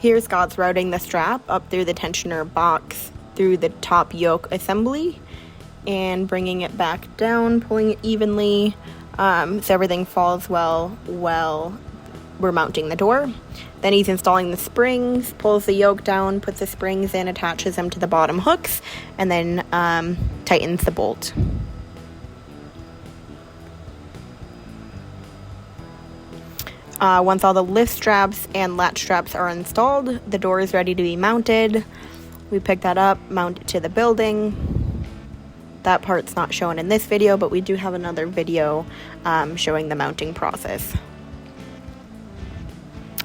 Here Scott's routing the strap up through the tensioner box through the top yoke assembly and bringing it back down, pulling it evenly so everything falls well we're mounting the door. Then he's installing the springs, pulls the yoke down, puts the springs in, attaches them to the bottom hooks, and then tightens the bolt. Once all the lift straps and latch straps are installed, the door is ready to be mounted. We pick that up, mount it to the building. That part's not shown in this video, but we do have another video showing the mounting process.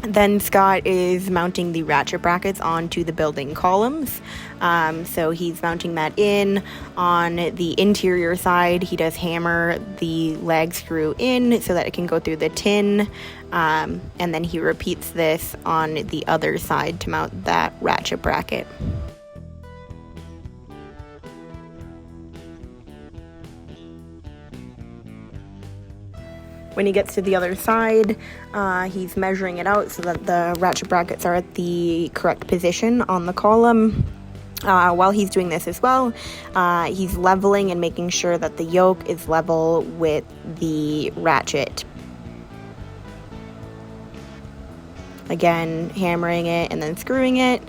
Then Scott is mounting the ratchet brackets onto the building columns. So he's mounting that in. On the interior side, he does hammer the lag screw in so that it can go through the tin. And then he repeats this on the other side to mount that ratchet bracket. When he gets to the other side, he's measuring it out so that the ratchet brackets are at the correct position on the column. While he's doing this as well, he's leveling and making sure that the yoke is level with the ratchet. Again, hammering it and then screwing it.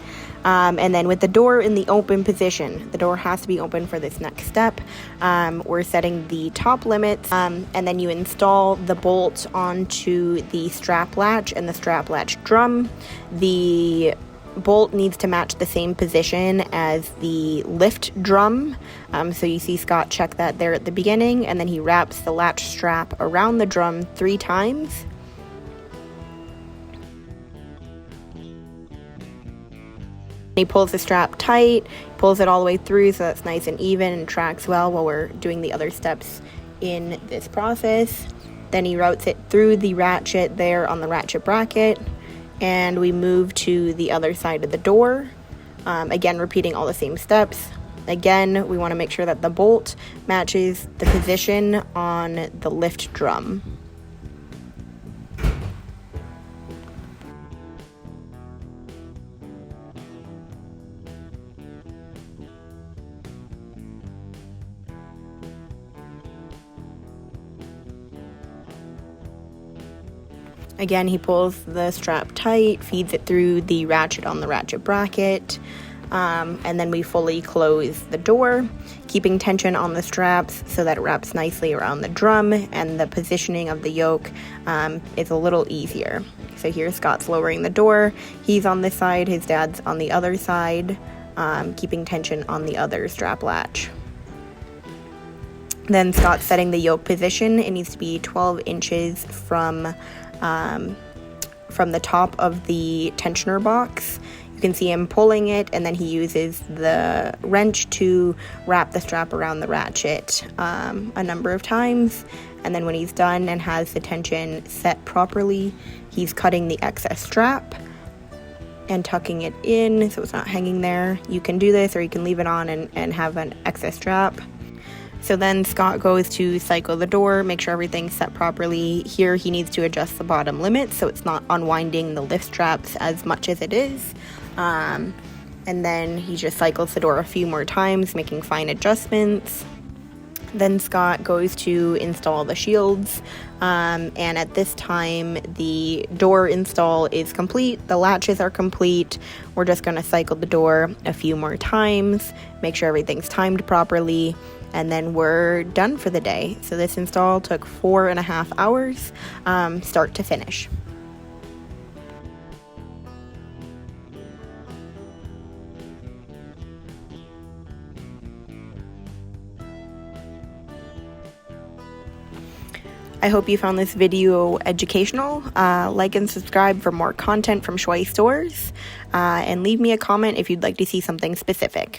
And then with the door in the open position, the door has to be open for this next step. We're setting the top limits, and then you install the bolt onto the strap latch and the strap latch drum. The bolt needs to match the same position as the lift drum. So you see Scott check that there at the beginning, and then he wraps the latch strap around the drum 3 times. He pulls the strap tight, pulls it all the way through so that's nice and even and tracks well while we're doing the other steps in this process. Then he routes it through the ratchet there on the ratchet bracket, and we move to the other side of the door. Again, repeating all the same steps. Again, we want to make sure that the bolt matches the position on the lift drum. Again, he pulls the strap tight, feeds it through the ratchet on the ratchet bracket, and then we fully close the door, keeping tension on the straps so that it wraps nicely around the drum, and the positioning of the yoke is a little easier. So here Scott's lowering the door. He's on this side, his dad's on the other side, keeping tension on the other strap latch. Then Scott's setting the yoke position. It needs to be 12 inches from the top of the tensioner box. You can see him pulling it, and then he uses the wrench to wrap the strap around the ratchet a number of times. And then when he's done and has the tension set properly, he's cutting the excess strap and tucking it in so it's not hanging there. You can do this, or you can leave it on and have an excess strap. So then Scott goes to cycle the door, make sure everything's set properly. Here he needs to adjust the bottom limit so it's not unwinding the lift straps as much as it is. And then he just cycles the door a few more times, making fine adjustments. Then Scott goes to install the shields, and at this time the door install is complete, the latches are complete. We're just going to cycle the door a few more times, make sure everything's timed properly, and then we're done for the day. So this install took 4.5 hours, start to finish. I hope you found this video educational. Like and subscribe for more content from Schweiss stores, and leave me a comment if you'd like to see something specific.